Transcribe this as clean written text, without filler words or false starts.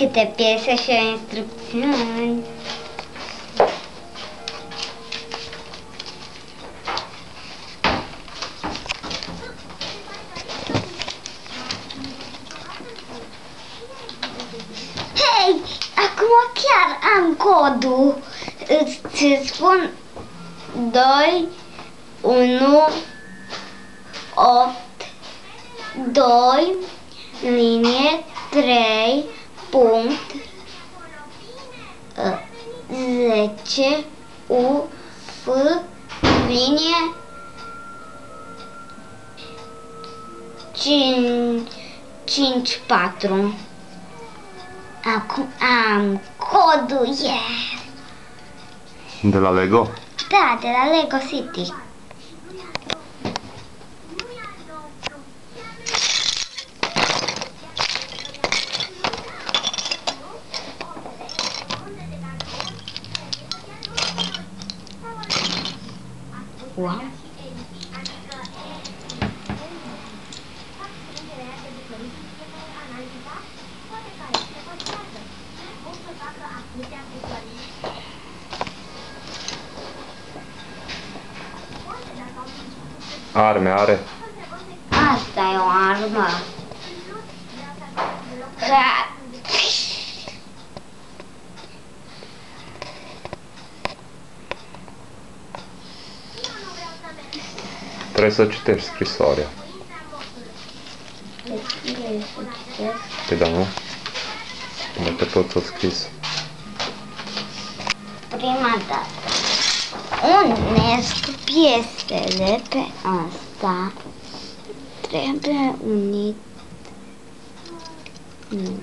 câte piese și instrucțiuni. Hei, acum chiar am codul. Îți spun 2, 1, 8, 2, linie 3, punct 10, U, F, linie 5, 4. Acum am codul, yes! De la Lego? Da, de la Lego City. Wow. Arme are. Asta e o armă. Trebuie să citești scrisoarea. Păi da, nu? Dacă tot s-a scris. Prima dată. Unesc piesele pe asta. Trebuie unit. Nu.